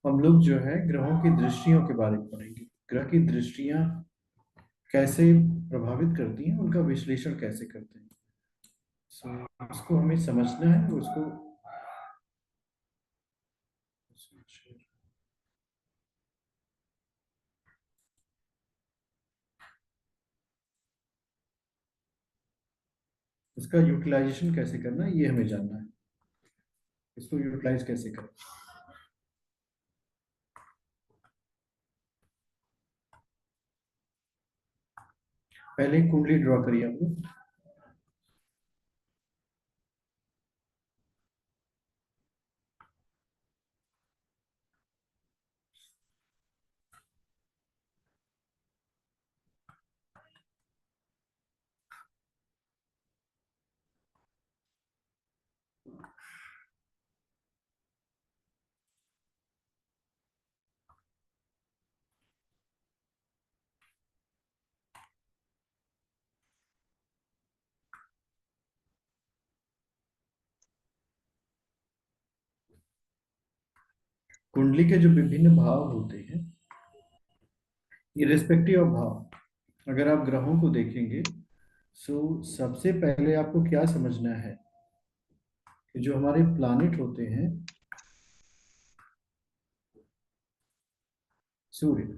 हम लोग जो है ग्रहों की दृष्टियों के बारे में पढ़ेंगे। ग्रह की दृष्टियां कैसे प्रभावित करती हैं, उनका विश्लेषण कैसे करते हैं। उसको हमें समझना है, उसको उसका यूटिलाइजेशन कैसे करना है, ये हमें जानना है। इसको यूटिलाइज कैसे करें। पहले कुंडली ड्रॉ करिए आप लोग। कुंडली के जो विभिन्न भाव होते हैं, इरेस्पेक्टिव ऑफ भाव, अगर आप ग्रहों को देखेंगे तो सबसे पहले आपको क्या समझना है कि जो हमारे प्लैनेट होते हैं, सूर्य,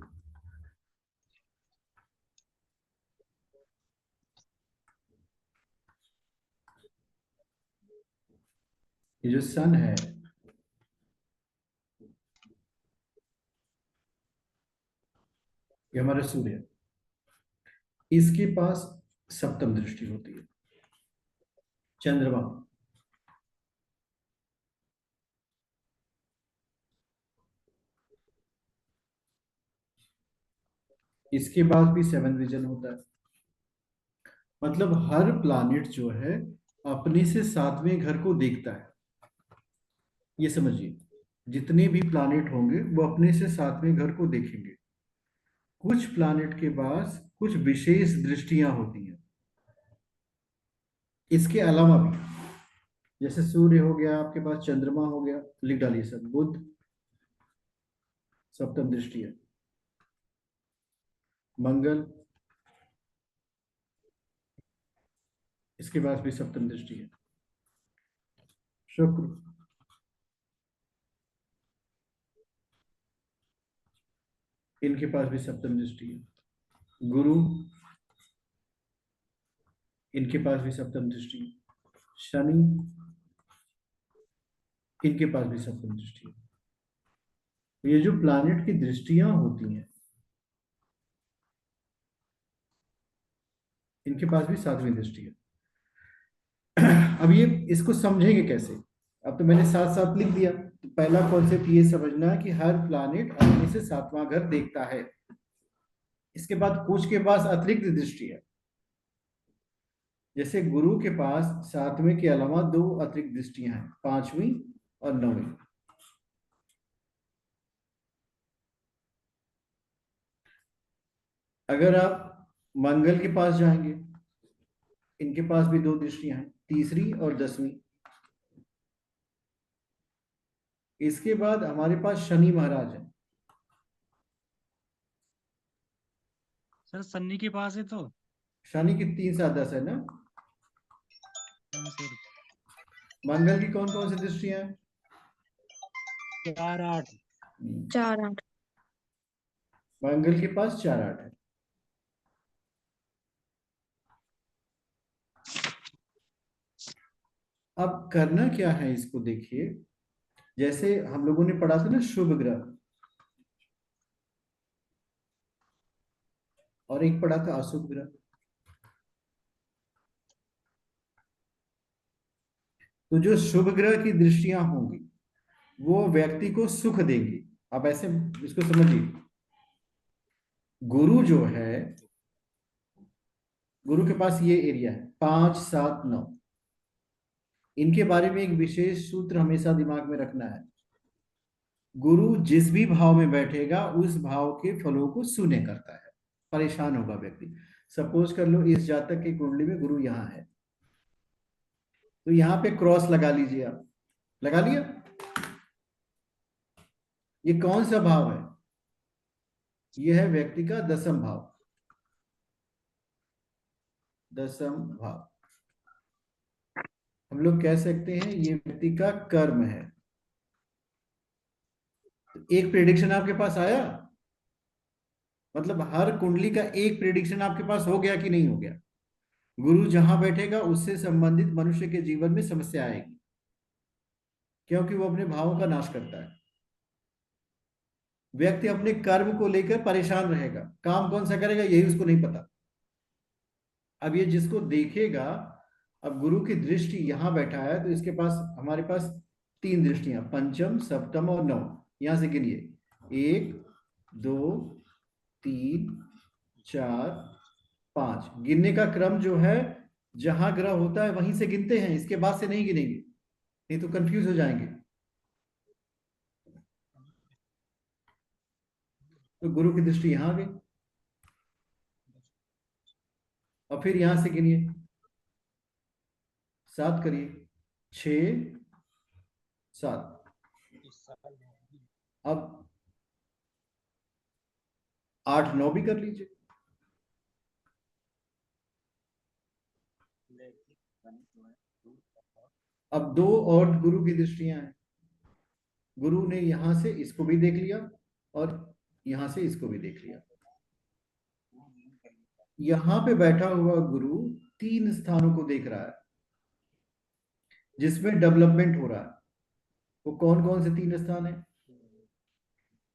ये जो सन है, ये हमारा सूर्य, इसके पास सप्तम दृष्टि होती है। चंद्रमा, इसके बाद भी सेवन विजन होता है। मतलब हर प्लैनेट जो है अपने से सातवें घर को देखता है, ये समझिए। जितने भी प्लैनेट होंगे वो अपने से सातवें घर को देखेंगे। कुछ प्लैनेट के पास कुछ विशेष दृष्टियां होती हैं, इसके अलावा भी। जैसे सूर्य हो गया आपके पास, चंद्रमा हो गया, लिख डालिए सब। बुध सप्तम दृष्टि है। मंगल, इसके पास भी सप्तम दृष्टि है। शुक्र, इनके पास भी सप्तम दृष्टि है। गुरु, इनके पास भी सप्तम दृष्टि है। शनि, इनके पास भी सप्तम दृष्टि है। तो ये जो प्लैनेट की दृष्टियां होती हैं, इनके पास भी सातवीं दृष्टि है। अब ये इसको समझेंगे कैसे। अब तो मैंने साथ साथ लिख दिया। तो पहला कॉन्सेप्ट ये समझना है कि हर प्लैनेट अपने से सातवां घर देखता है। इसके बाद कुछ के पास अतिरिक्त दृष्टि है। जैसे गुरु के पास सातवें के अलावा दो अतिरिक्त दृष्टियां हैं, पांचवी और नौवीं। अगर आप मंगल के पास जाएंगे, इनके पास भी दो दृष्टियां हैं, तीसरी और दसवीं। इसके बाद हमारे पास शनि महाराज है। सर सन्नी के पास है तो। शनि की 3 7 10 है ना। हाँ सर। मंगल की कौन कौन सी दृष्टियां हैं? 4 8। 4 8। मंगल के पास 4 8 है। अब करना क्या है इसको देखिए। जैसे हम लोगों ने पढ़ा था ना, शुभ ग्रह, और एक पढ़ा था अशुभ ग्रह। तो जो शुभ ग्रह की दृष्टियां होंगी वो व्यक्ति को सुख देंगी। आप ऐसे इसको समझिए। गुरु जो है, गुरु के पास ये एरिया है 5 7 9। इनके बारे में एक विशेष सूत्र हमेशा दिमाग में रखना है। गुरु जिस भी भाव में बैठेगा उस भाव के फलों को शून्य करता है। परेशान होगा व्यक्ति। सपोज कर लो इस जातक की कुंडली में गुरु यहाँ है, तो यहाँ पे क्रॉस लगा लीजिए आप। लगा लिया। ये कौन सा भाव है? ये है व्यक्ति का दसम भाव। दसम भाव हम लोग कह सकते हैं ये व्यक्ति का कर्म है। एक प्रेडिक्शन आपके पास आया, मतलब हर कुंडली का एक प्रेडिक्शन आपके पास हो गया कि नहीं हो गया? गुरु जहां बैठेगा उससे संबंधित मनुष्य के जीवन में समस्या आएगी, क्योंकि वो अपने भावों का नाश करता है। व्यक्ति अपने कर्म को लेकर परेशान रहेगा, काम कौन सा करेगा यही उसको नहीं पता। अब ये जिसको देखेगा, अब गुरु की दृष्टि यहां बैठा है तो इसके पास, हमारे पास तीन दृष्टियां, पंचम सप्तम और नौ। यहां से गिनिए, 1 2 3 4 5। गिनने का क्रम जो है, जहां ग्रह होता है वहीं से गिनते हैं, इसके बाद से नहीं गिनेंगे, नहीं तो कंफ्यूज हो जाएंगे। तो गुरु की दृष्टि यहां आ गई। और फिर यहां से गिनिए, 7 करिए, 6 7। अब 8 9 भी कर लीजिए। अब दो और गुरु की दृष्टियां हैं। गुरु ने यहां से इसको भी देख लिया और यहां से इसको भी देख लिया। यहां पे बैठा हुआ गुरु तीन स्थानों को देख रहा है जिसमें डेवलपमेंट हो रहा है। वो कौन कौन से तीन स्थान है?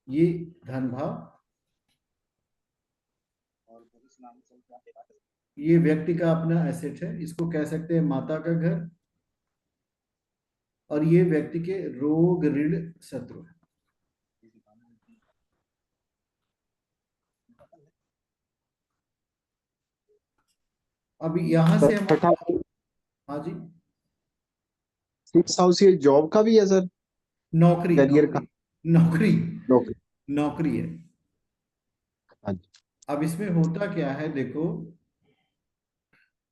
ये धन भाव, ये व्यक्ति का अपना एसेट है, इसको कह सकते हैं माता का घर, और ये व्यक्ति के रोग ऋण शत्रु है। अब यहां से हम, छठा हाँ जी, 6 हाउस ये जॉब का भी है सर? नौकरी करियर का? नौकरी नौकरी नौकरी। नौकरी है। हाँ जी। अब इसमें होता क्या है, देखो,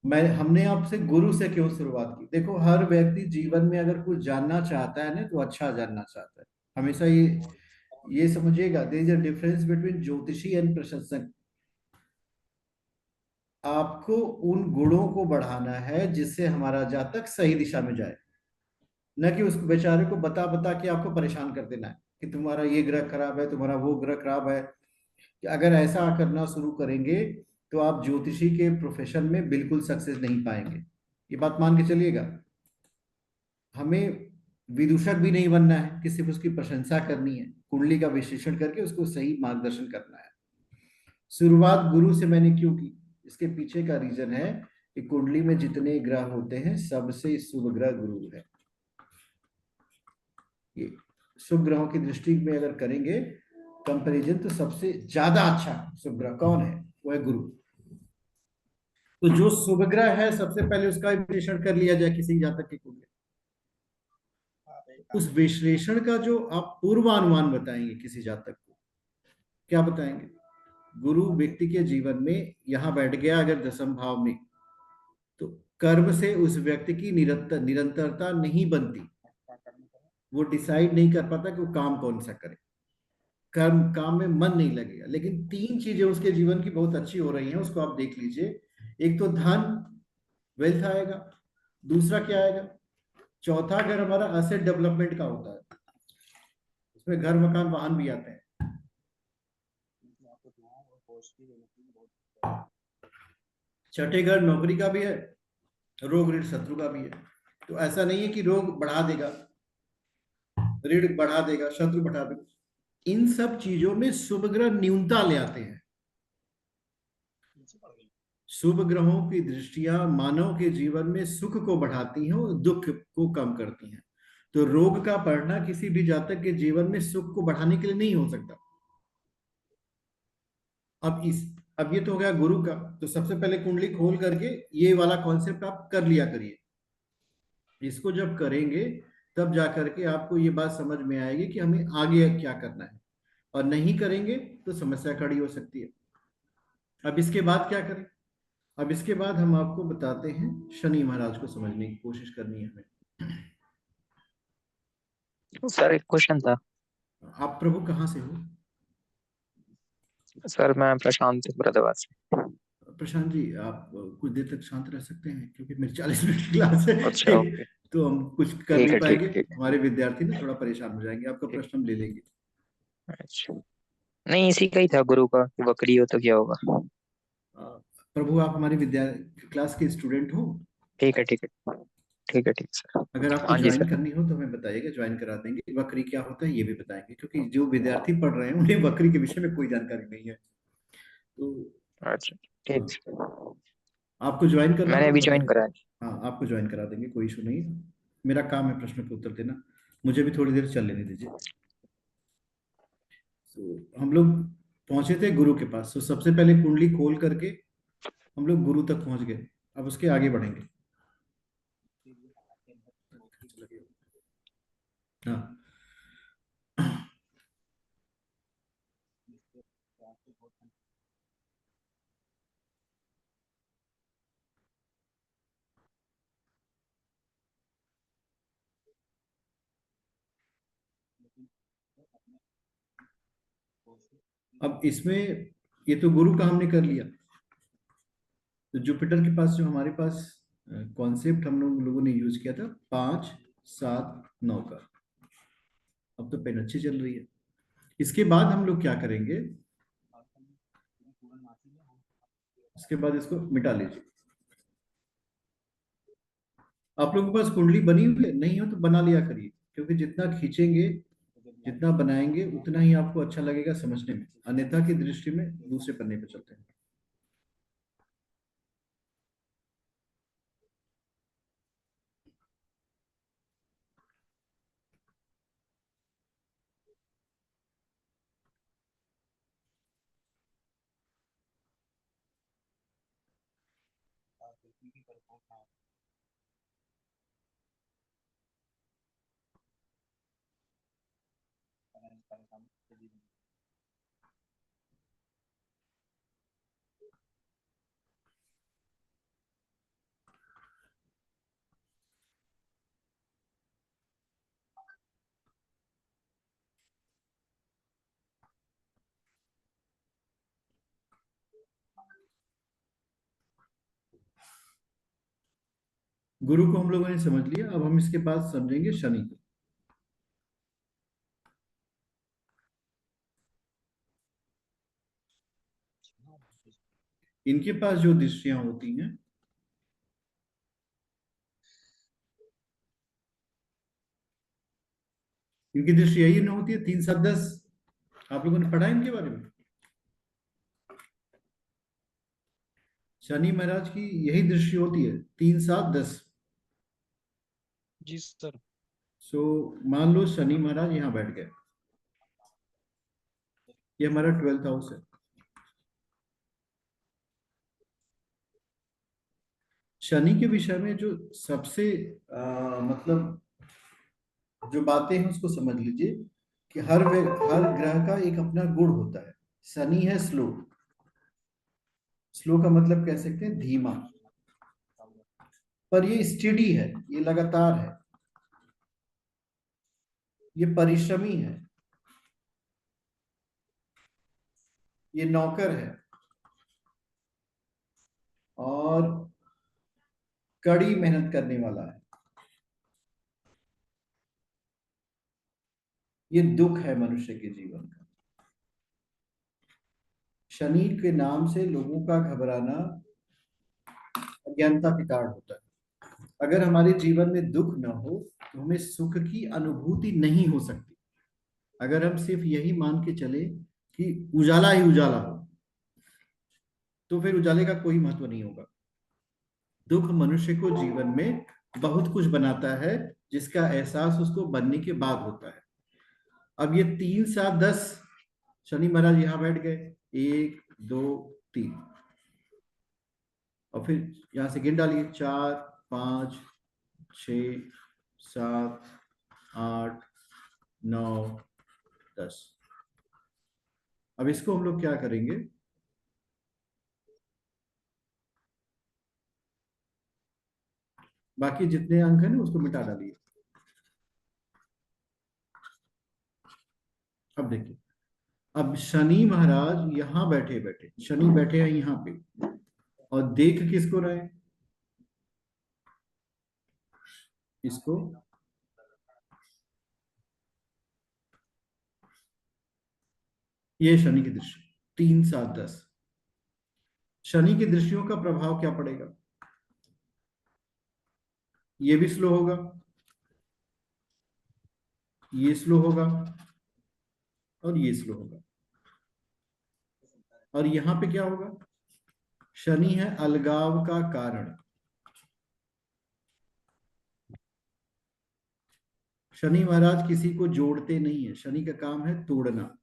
हमने आपसे गुरु से क्यों शुरुआत की? देखो, हर व्यक्ति जीवन में अगर कुछ जानना चाहता है ना तो अच्छा जानना चाहता है। हमेशा ये समझिएगा, there is a difference between ज्योतिषी एंड प्रशंसक। आपको उन गुणों को बढ़ाना है जिससे हमारा जातक सही दिशा में जाए, न कि उस बेचारे को बता बता के आपको परेशान कर देना है कि तुम्हारा ये ग्रह खराब है, तुम्हारा वो ग्रह खराब है। कि अगर ऐसा करना शुरू करेंगे तो आप ज्योतिषी के प्रोफेशन में बिल्कुल सक्सेस नहीं पाएंगे, ये बात मान के चलिएगा। हमें विदूषक भी नहीं बनना है कि सिर्फ उसकी प्रशंसा करनी है, कुंडली का विश्लेषण करके उसको सही मार्गदर्शन करना है। शुरुआत गुरु से मैंने क्यों की, इसके पीछे का रीजन है कि कुंडली में जितने ग्रह होते हैं सबसे शुभ ग्रह गुरु है। ये शुभ ग्रहों की दृष्टि में अगर करेंगे कंपैरिजन, तो सबसे ज्यादा अच्छा शुभ ग्रह कौन है? वो है गुरु। तो जो शुभ ग्रह है सबसे पहले उसका विश्लेषण कर लिया जाए किसी जातक के कुंडली। उस विश्लेषण का जो आप पूर्वानुमान बताएंगे किसी जातक को, क्या बताएंगे? गुरु व्यक्ति के जीवन में यहां बैठ गया अगर दसम भाव में, तो कर्म से उस व्यक्ति की निरंतरता नहीं बनती। वो डिसाइड नहीं कर पाता कि वो काम कौन सा करे, काम में मन नहीं लगेगा। लेकिन तीन चीजें उसके जीवन की बहुत अच्छी हो रही हैं, उसको आप देख लीजिए। एक तो धन, वेल्थ आएगा। दूसरा क्या आएगा? चौथा घर हमारा एसेट डेवलपमेंट का होता है, उसमें घर मकान वाहन भी आते हैं। छठे घर नौकरी का भी है, रोग ऋण शत्रु का भी है। तो ऐसा नहीं है कि रोग बढ़ा देगा, ऋण बढ़ा देगा, शत्रु बढ़ा देगा। इन सब चीजों में शुभ ग्रह न्यूनता ले आते हैं। शुभ ग्रहों की दृष्टियां मानव के जीवन में सुख को बढ़ाती हैं और दुख को कम करती हैं। तो रोग का पड़ना किसी भी जातक के जीवन में सुख को बढ़ाने के लिए नहीं हो सकता। अब ये तो हो गया गुरु का। तो सबसे पहले कुंडली खोल करके ये वाला कॉन्सेप्ट आप कर लिया करिए। इसको जब करेंगे तब जा करके आपको ये बात समझ में आएगी कि हमें आगे क्या करना है, और नहीं करेंगे तो समस्या खड़ी हो सकती है। अब इसके बाद क्या करें? अब इसके बाद हम आपको बताते हैं, शनि महाराज को समझने की कोशिश करनी है हमें। सर एक क्वेश्चन था। आप प्रभु कहाँ से हो? सर मैं प्रशांत मुरादाबाद से। प्रशांत जी, आप कुछ देर तक शांत रह सकते हैं, क्योंकि मेरी 40 मिनट की क्लास है। अच्छा ओके। तो हम कुछ कर ठीक नहीं है ठीक पाएंगे, है ठीक हमारे विद्यार्थी ना थोड़ा परेशान हो जाएंगे, आपका ठीक। प्रश्न हम ले लेंगे। अच्छा, नहीं इसी का ही था गुरु का, कि बकरी हो तो क्या होगा। अ, प्रभु, आप हमारी विद्या क्लास के स्टूडेंट हो? ठीक है ठीक है ठीक है ठीक सर। अगर आपको हाँ जी ज्वाइन सर। करनी हो तो हमें बताइएगा, ज्वाइन करा देंगे। बकरी क्या होता है ये भी बताएंगे, क्योंकि जो विद्यार्थी पढ़ रहे हैं उन्हें बकरी के विषय में कोई जानकारी नहीं है। तो अच्छा हाँ, ठीक सर। आपको ज्वाइन करना हो मैंने तो अभी ज्वाइन बताइए। करा है। हाँ, आपको ज्वाइन करा देंगे, कोई इशू नहीं है। मेरा काम है प्रश्न का उत्तर देना, मुझे भी थोड़ी देर चल लेने दीजिए। तो हम लोग पहुंचे थे गुरु के पास, तो सबसे पहले कुंडली खोल करके हम लोग गुरु तक पहुंच गए। अब उसके आगे बढ़ेंगे। हाँ, अब इसमें ये तो गुरु का हमने कर लिया। तो जुपिटर के पास जो हमारे पास कॉन्सेप्ट हम लोगों ने यूज किया था, 5 7 9 का। अब तो पेन अच्छी चल रही है। इसके बाद हम लोग क्या करेंगे, इसके बाद इसको मिटा लीजिए। आप लोगों के पास कुंडली बनी हुई है, नहीं हो तो बना लिया करिए, क्योंकि जितना खींचेंगे, जितना बनाएंगे, उतना ही आपको अच्छा लगेगा समझने में। अन्यथा की दृष्टि में दूसरे पन्ने पे चलते हैं। गुरु को हम लोगों ने समझ लिया, अब हम इसके बाद समझेंगे शनि को। इनके पास जो दृष्टियां होती हैं, इनकी दृष्टि यही ना होती है, 3 7 10। आप लोगों ने पढ़ा है इनके बारे में? शनि महाराज की यही दृष्टि होती है, 3 7 10। जी सर। सो मान लो शनि महाराज यहाँ बैठ गए, ये हमारा 12th हाउस है। शनि के विषय में जो सबसे मतलब जो बातें हैं उसको समझ लीजिए, कि हर ग्रह का एक अपना गुण होता है। शनि है स्लो। स्लो का मतलब कह सकते हैं धीमा, पर ये स्टेडी है, ये लगातार है, ये परिश्रमी है, ये नौकर है, और कड़ी मेहनत करने वाला है। ये दुख है मनुष्य के जीवन का। शनि के नाम से लोगों का घबराना अज्ञानता के कारण होता है। अगर हमारे जीवन में दुख न हो तो हमें सुख की अनुभूति नहीं हो सकती। अगर हम सिर्फ यही मान के चले कि उजाला ही उजाला हो, तो फिर उजाले का कोई महत्व नहीं होगा। दुख मनुष्य को जीवन में बहुत कुछ बनाता है, जिसका एहसास उसको बनने के बाद होता है। अब ये 3 7 10, शनि महाराज यहाँ बैठ गए, 1 2 3, और फिर यहां से गिन डालिए, 4 5 6 7 8 9 10। अब इसको हम लोग क्या करेंगे, बाकी जितने अंक है ना उसको मिटा डालिए। अब देखिए, अब शनि महाराज यहाँ बैठे बैठे, शनि बैठे हैं यहाँ पे, और देख किसको रहे हैं? इसको। ये शनि की दृष्टि 3 7 10। शनि की दृष्टियों का प्रभाव क्या पड़ेगा? ये भी स्लो होगा, ये स्लो होगा, और ये स्लो होगा। और यहां पे क्या होगा? शनि है अलगाव का कारण। शनि महाराज किसी को जोड़ते नहीं है, शनि का काम है तोड़ना।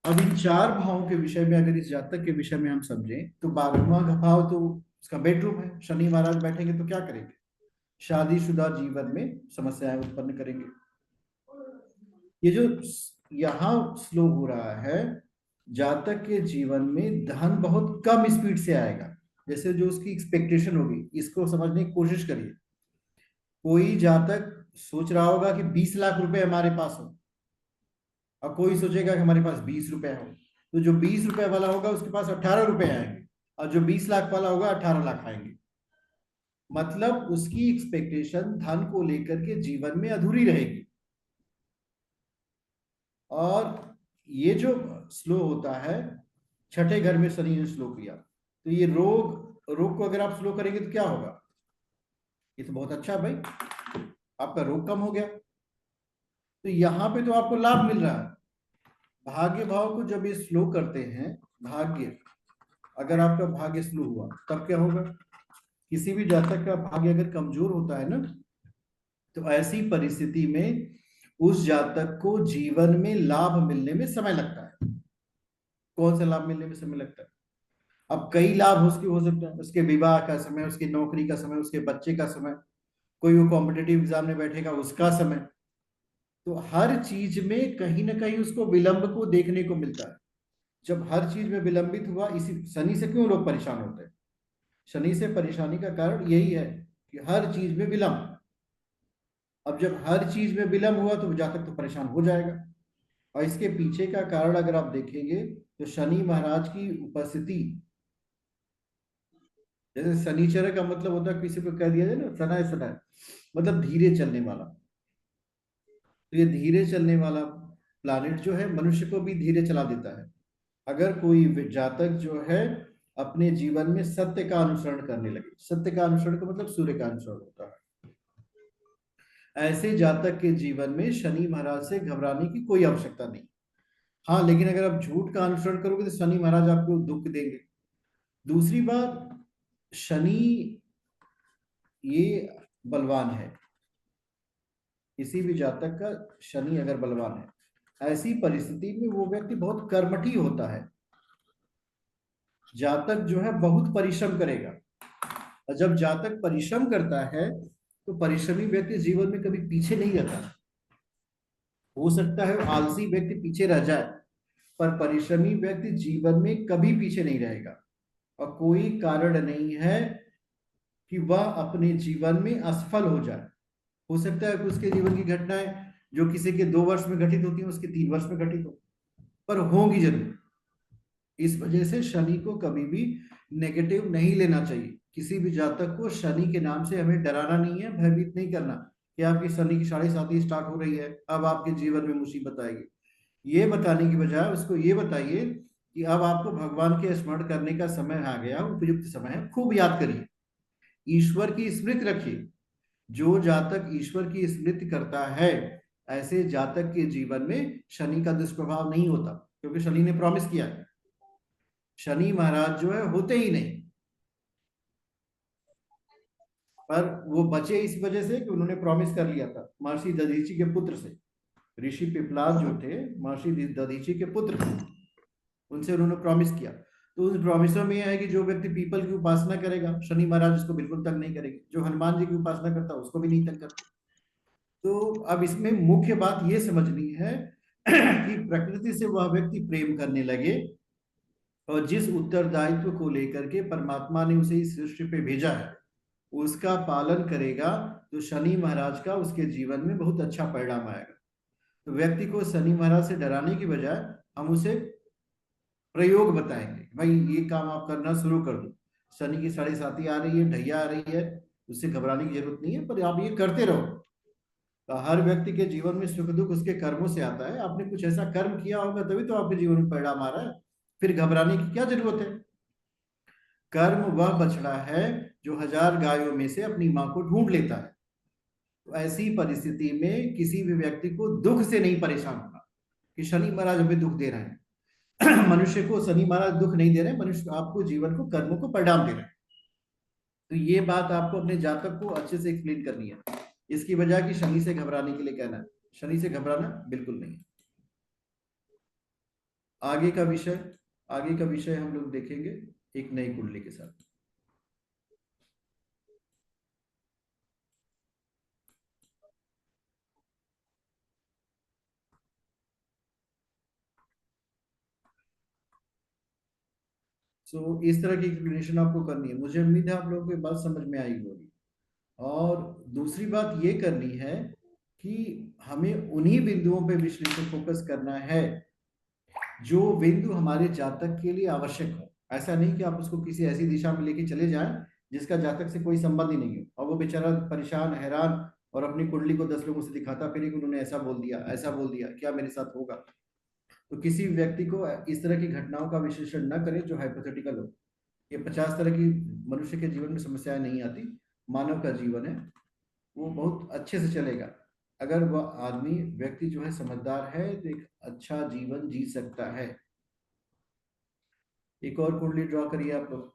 अब इन 4 भावों के विषय में, अगर इस जातक के विषय में हम समझें, तो 12वां भाव तो उसका बेडरूम है। शनि महाराज बैठेंगे तो क्या करेंगे? शादीशुदा जीवन में समस्याएं उत्पन्न करेंगे। ये जो यहां स्लो हो रहा है, जातक के जीवन में धन बहुत कम स्पीड से आएगा, जैसे जो उसकी एक्सपेक्टेशन होगी। इसको समझने की कोशिश करिए। कोई जातक सोच रहा होगा कि 20 लाख रुपए हमारे पास हो, और कोई सोचेगा कि हमारे पास 20 रुपए हो। तो जो 20 रुपए वाला होगा उसके पास 18 रुपए आएंगे, और जो 20 लाख वाला होगा 18 लाख आएंगे। मतलब उसकी एक्सपेक्टेशन धन को लेकर के जीवन में अधूरी रहेगी। और ये जो स्लो होता है, छठे घर में शनि ने स्लो किया, तो ये रोग को अगर आप स्लो करेंगे तो क्या होगा? ये तो बहुत अच्छा भाई, आपका रोग कम हो गया। तो यहां पे तो आपको लाभ मिल रहा है। भाग्य भाव को जब ये स्लो करते हैं, भाग्य, अगर आपका भाग्य स्लो हुआ तब क्या होगा? किसी भी जातक का भाग्य अगर कमजोर होता है ना, तो ऐसी परिस्थिति में उस जातक को जीवन में लाभ मिलने में समय लगता है। कौन सा लाभ मिलने में समय लगता है? अब कई लाभ उसके हो सकते हैं। उसके विवाह का समय, उसकी नौकरी का समय, उसके बच्चे का समय, कोई वो कॉम्पिटेटिव एग्जाम में बैठेगा उसका समय। तो हर चीज में कहीं ना कहीं उसको विलंब को देखने को मिलता है। जब हर चीज में विलंबित हुआ, इसी शनि से क्यों लोग परेशान होते हैं? शनि से परेशानी का कारण यही है कि हर चीज में विलंब। अब जब हर चीज में विलंब हुआ तो जातक तो परेशान हो जाएगा। और इसके पीछे का कारण अगर आप देखेंगे तो शनि महाराज की उपस्थिति, जैसे शनिचर का मतलब होता है, किसी को कह दिया जाए ना सनाए सनाए, मतलब धीरे चलने वाला। तो ये धीरे चलने वाला प्लानिट जो है मनुष्य को भी धीरे चला देता है। अगर कोई जातक जो है अपने जीवन में सत्य का अनुसरण करने लगे, सत्य का अनुसरण का मतलब सूर्य का अनुसरण होता है, ऐसे जातक के जीवन में शनि महाराज से घबराने की कोई आवश्यकता नहीं। हाँ, लेकिन अगर आप झूठ का अनुसरण करोगे तो शनि महाराज आपको दुख देंगे। दूसरी बात, शनि ये बलवान है। किसी भी जातक का शनि अगर बलवान है, ऐसी परिस्थिति में वो व्यक्ति बहुत कर्मठी होता है। जातक जो है बहुत परिश्रम करेगा, और जब जातक परिश्रम करता है तो परिश्रमी व्यक्ति जीवन में कभी पीछे नहीं रहता। हो सकता है आलसी व्यक्ति पीछे रह जाए, पर परिश्रमी व्यक्ति जीवन में कभी पीछे नहीं रहेगा। और कोई कारण नहीं है कि वह अपने जीवन में असफल हो जाए। हो सकता है कि उसके जीवन की घटनाएं जो किसी के 2 वर्ष में घटित होती हैं उसके 3 वर्ष में घटित हो, पर होंगी जरूर। इस वजह से शनि को कभी भी नेगेटिव नहीं लेना चाहिए। किसी भी जातक को शनि के नाम से हमें डराना नहीं है, भयभीत नहीं करना कि आपकी शनि की 7.5 स्टार्ट हो रही है, अब आपके जीवन में मुसीबत आएगी। ये बताने की बजाय उसको ये बताइए कि अब आपको भगवान के स्मरण करने का समय आ गया, उपयुक्त समय है, खूब याद करिए, ईश्वर की स्मृति रखिए। जो जातक ईश्वर की स्मृति करता है, ऐसे जातक के जीवन में शनि का दुष्प्रभाव नहीं होता, क्योंकि शनि ने प्रॉमिस किया है। शनि महाराज जो है होते ही नहीं, पर वो बचे इस वजह से कि उन्होंने प्रॉमिस कर लिया था महर्षि दधीचि के पुत्र से। ऋषि पिपलाद जो थे महर्षि दधीचि के पुत्र थे, उनसे उन्होंने प्रॉमिस किया। तो उन प्रॉमिसों में यह है कि जो व्यक्ति पीपल की उपासना करेगा, शनि महाराज उसको बिल्कुल तंग नहीं करेंगे। जो हनुमान जी की उपासना करता है उसको भी नहीं तंग करते। तो अब इसमें मुख्य बात ये समझनी है कि प्रकृति से वह व्यक्ति प्रेम करने लगे, और जिस उत्तरदायित्व को लेकर के परमात्मा ने उसे इस सृष्टि पे भेजा है, उसका पालन करेगा तो शनि महाराज का उसके जीवन में बहुत अच्छा परिणाम आएगा। तो व्यक्ति को शनि महाराज से डराने की बजाय हम उसे प्रयोग बताएंगे, भाई ये काम आप करना शुरू कर दो, शनि की 7.5 आ रही है, ढैया आ रही है, उससे घबराने की जरूरत नहीं है, पर आप ये करते रहो। तो हर व्यक्ति के जीवन में सुख दुख उसके कर्मों से आता है, आपने कुछ ऐसा कर्म किया होगा तभी तो आपके जीवन में परिणाम आ रहा है, फिर घबराने की क्या जरूरत है। कर्म वह बछड़ा है जो 1000 गायों में से अपनी मां को ढूंढ लेता है। तो ऐसी परिस्थिति में किसी भी व्यक्ति को दुख से नहीं परेशान होना कि शनि महाराज हमें दुख दे रहे हैं। मनुष्य को शनि महाराज दुख नहीं दे रहे, मनुष्य आपको जीवन को कर्मों को परिणाम दे रहे हैं। तो ये बात आपको अपने जातक को अच्छे से एक्सप्लेन करनी है, इसकी बजाय कि शनि से घबराने के लिए कहना है। शनि से घबराना बिल्कुल नहीं। आगे का विषय हम लोग देखेंगे एक नई कुंडली के साथ। इस तरह की एक्सप्लेनेशन आपको करनी है। मुझे उम्मीद है आप लोगों को बात समझ में आई होगी। और दूसरी बात ये करनी है कि हमें उन्हीं बिंदुओं पे विश्लेषण फोकस करना है जो बिंदु हमारे जातक के लिए आवश्यक हो। ऐसा नहीं कि आप उसको किसी ऐसी दिशा में लेके चले जाएं जिसका जातक से कोई संबंध ही नहीं हो, और वो बेचारा परेशान हैरान और अपनी कुंडली को 10 लोगों से दिखाता फिर कि उन्होंने ऐसा बोल दिया, क्या मेरे साथ होगा। तो किसी व्यक्ति को इस तरह की घटनाओं का विश्लेषण न करें जो हाइपोथेटिकल हो। ये 50 तरह की मनुष्य के जीवन में समस्याएं नहीं आती। मानव का जीवन है, वो बहुत अच्छे से चलेगा। अगर वह व्यक्ति जो है समझदार है तो एक अच्छा जीवन जी सकता है। एक और कुंडली ड्रॉ करिए आप लोग।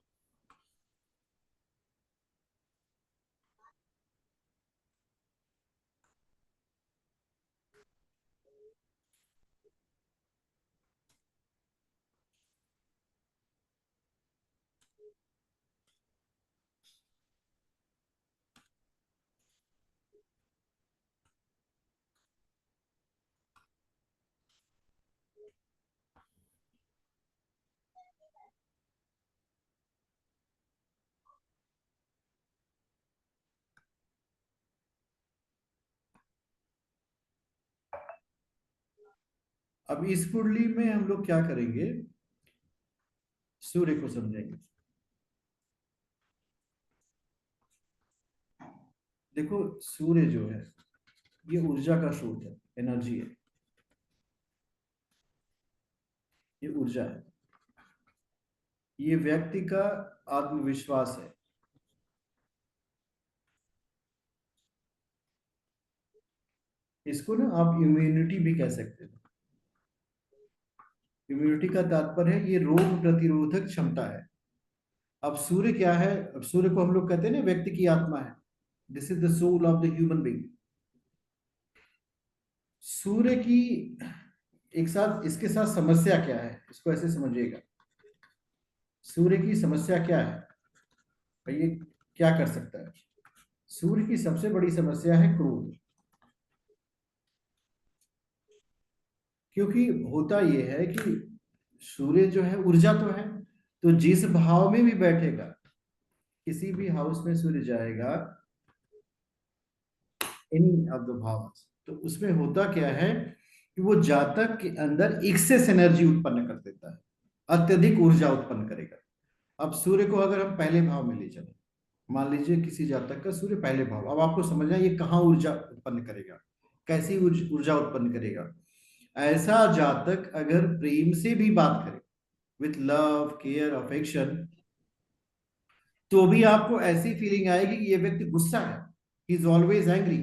अब इस कुंडली में हम लोग क्या करेंगे, सूर्य को समझेंगे। देखो सूर्य जो है ये ऊर्जा का स्रोत है, एनर्जी है, ये ऊर्जा है, ये व्यक्ति का आत्मविश्वास है। इसको ना आप इम्यूनिटी भी कह सकते हो। इम्यूनिटी का तात्पर्य है ये रोग प्रतिरोधक क्षमता है। अब सूर्य क्या है, अब सूर्य को हम लोग कहते हैं ना व्यक्ति की आत्मा है। This is the soul of the human being. सूर्य की एक साथ इसके साथ समस्या क्या है, इसको ऐसे समझिएगा। सूर्य की समस्या क्या है भाई, ये क्या कर सकता है। सूर्य की सबसे बड़ी समस्या है क्रोध। क्योंकि होता यह है कि सूर्य जो है ऊर्जा तो है, तो जिस भाव में भी बैठेगा, किसी भी हाउस में सूर्य जाएगा, एनी ऑफ द भाव, तो उसमें होता क्या है कि वो जातक के अंदर एक्सेस एनर्जी उत्पन्न कर देता है, अत्यधिक ऊर्जा उत्पन्न करेगा। अब सूर्य को अगर हम पहले भाव में ले चले, मान लीजिए किसी जातक का सूर्य पहले भाव, अब आपको समझना ये कहाँ ऊर्जा उत्पन्न करेगा, कैसी ऊर्जा उत्पन्न करेगा। ऐसा जातक अगर प्रेम से भी बात करे, विथ लव केयर अफेक्शन, तो भी आपको ऐसी फीलिंग आएगी कि ये व्यक्ति गुस्सा है, he is always angry.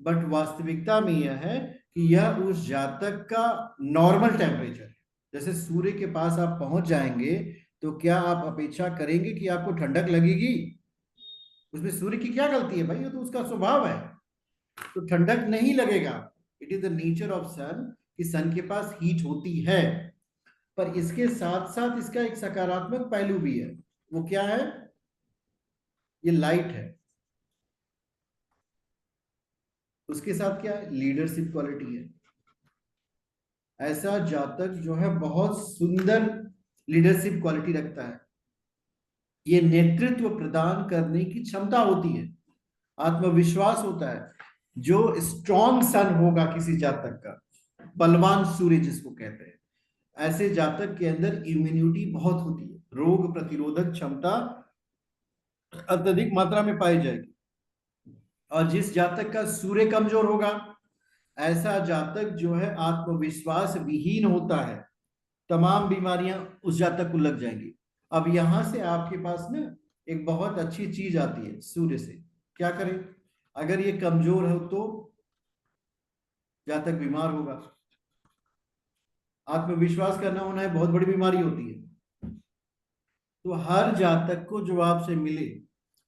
But वास्तविकता में यह है कि यह उस जातक का नॉर्मल टेम्परेचर है। जैसे सूर्य के पास आप पहुंच जाएंगे तो क्या आप अपेक्षा करेंगे कि आपको ठंडक लगेगी? उसमें सूर्य की क्या गलती है भाई, ये तो उसका स्वभाव है, तो ठंडक नहीं लगेगा। It is the nature of sun कि सन के पास हीट होती है। पर इसके साथ साथ इसका एक सकारात्मक पहलू भी है। वो क्या है? ये लाइट है। उसके साथ क्या है? लीडरशिप क्वालिटी है। ऐसा जातक जो है बहुत सुंदर लीडरशिप क्वालिटी रखता है। ये नेतृत्व प्रदान करने की क्षमता होती है, आत्मविश्वास होता है। जो स्ट्रॉन्ग सन होगा किसी जातक का, बलवान सूर्य जिसको कहते हैं, ऐसे जातक के अंदर इम्यूनिटी बहुत होती है, रोग प्रतिरोधक क्षमता अत्यधिक मात्रा में पाई जाएगी। और जिस जातक का सूर्य कमजोर होगा, ऐसा जातक जो है आत्मविश्वास विहीन होता है, तमाम बीमारियां उस जातक को लग जाएंगी। अब यहां से आपके पास ना एक बहुत अच्छी चीज आती है सूर्य से। क्या करें? अगर ये कमजोर हो तो जातक बीमार होगा। आत्मविश्वास का न होना है बहुत बड़ी बीमारी होती है। तो हर जातक को जो आपसे मिले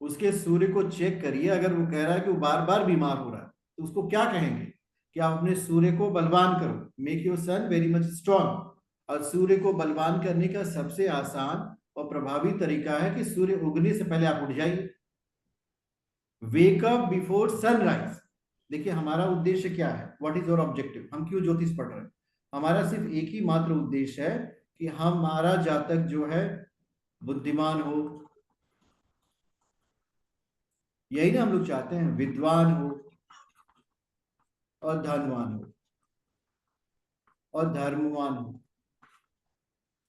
उसके सूर्य को चेक करिए। अगर वो कह रहा है कि वो बार बार बीमार हो रहा है तो उसको क्या कहेंगे कि आप अपने सूर्य को बलवान करो, make your son very much strong. और सूर्य को बलवान करने का सबसे आसान और प्रभावी तरीका है कि सूर्य उगने से पहले आप उठ जाइए, वेक अप बिफोर सनराइज। देखिए हमारा उद्देश्य क्या है, व्हाट इज योर ऑब्जेक्टिव, हम क्यों ज्योतिष पढ़ रहे हैं? हमारा सिर्फ एक ही मात्र उद्देश्य है कि हमारा जातक जो है बुद्धिमान हो, यही ना हम लोग चाहते हैं, विद्वान हो और धनवान हो और धर्मवान हो।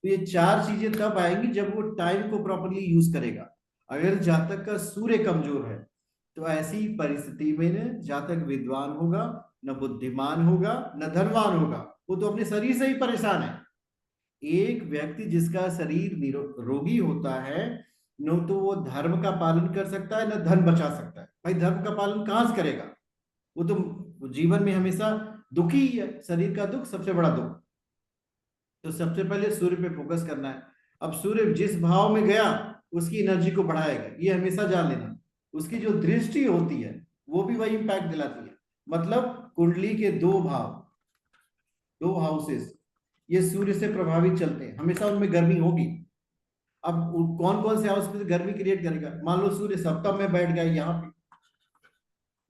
तो ये चार चीजें तब आएंगी जब वो टाइम को प्रॉपरली यूज करेगा। अगर जातक का सूर्य कमजोर है तो ऐसी परिस्थिति में न जातक विद्वान होगा, न बुद्धिमान होगा, न धनवान होगा, वो तो अपने शरीर से ही परेशान है। एक व्यक्ति जिसका शरीर रोगी होता है, न तो वो धर्म का पालन कर सकता है, न धन बचा सकता है। भाई धर्म का पालन कहां से करेगा? वो तो जीवन में हमेशा दुखी ही है, शरीर का दुख सबसे बड़ा दुख। तो सबसे पहले सूर्य पे फोकस करना है। अब सूर्य जिस भाव में गया उसकी एनर्जी को बढ़ाएगा, ये हमेशा जान लेना। उसकी जो दृष्टि होती है वो भी वही इंपैक्ट दिलाती है। मतलब कुंडली के दो भाव, दो हाउसेस, ये सूर्य से प्रभावित चलते हैं, हमेशा उनमें गर्मी होगी। अब कौन कौन से हाउस में गर्मी क्रिएट करेगा? मान लो सूर्य सप्तम में बैठ गया यहाँ पे,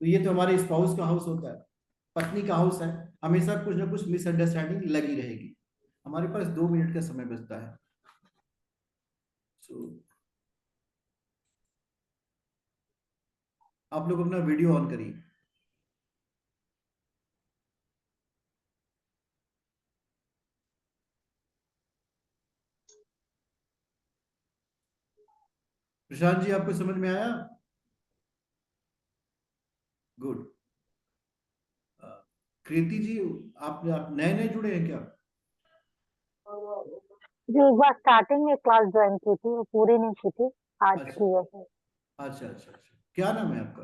तो ये तो हमारे स्पाउस का हाउस होता है, पत्नी का हाउस है। हमेशा कुछ ना कुछ मिसअंडरस्टैंडिंग लगी रहेगी। हमारे पास 2 मिनट का समय बचता है। आप लोग अपना वीडियो ऑन करिए। प्रशांत जी आपको समझ में आया? गुड। कृति जी आप नए नए जुड़े हैं क्या? जी एक बार स्टार्टिंग में क्लास ज्वाइन की थी, वो पूरी नहीं की थी, आज अच्छा की है सर। अच्छा अच्छा अच्छा, क्या नाम है आपका?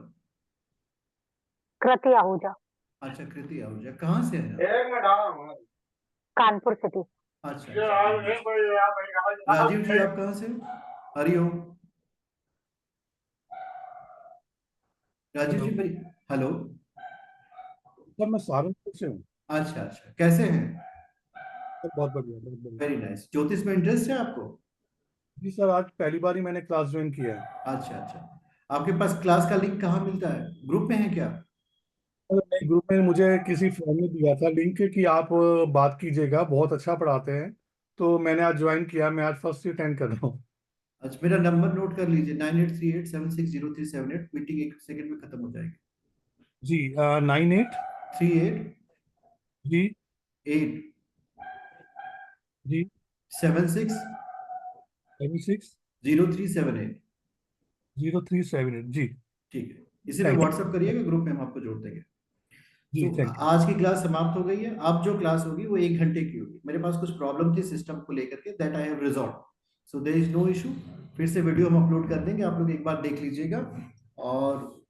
कृति आहूजा, अच्छा कृति आहूजा, कहाँ से है आप? कानपुर सिटी। अच्छा अच्छा। राजीव जी आप कहाँ से? हरिओम। राजीव जी मेरी, हेलो। सर मैं सहारनपुर से हूँ। अच्छा अच्छा, कैसे हैं? सर बहुत बढ़िया, बहुत बढ़िया। Very nice. ज्योतिष में इंटरेस्ट है आपको? जी सर, आज पहली बार ही मैंने क्लास ज्वाइन किया है। अच्छा अच्छा, आपके पास क्लास का लिंक कहाँ मिलता है? ग्रुप में है क्या? सर नए ग्रुप में मुझे किसी फ्रेंड ने दिया था लिंक कि आप बात कीजिएगा, बहुत अच्छा पढ़ाते हैं, तो मैंने आज ज्वाइन किया। मैं आज फर्स्ट अटेंड कर रहा हूँ। अच्छा, मेरा नंबर नोट कर लीजिए, 9838760378। मीटिंग 1 सेकंड में खत्म हो जाएगी। जी 98 38 जी 8 जी 76 76 0378। 0378 जी। ठीक है, इसे में थैंक यू व्हाट्सअप करिएगा, ग्रुप में हम आपको जोड़ देंगे। जी, तो थैंक यू। आज की क्लास समाप्त हो गई है। अब जो क्लास होगी वो 1 घंटे की होगी। मेरे पास कुछ प्रॉब्लम थी सिस्टम को लेकर के, that I have resolve, so there is no issue. फिर से वीडियो हम अपलोड कर देंगे, आप लोग एक बार देख लीजिएगा। और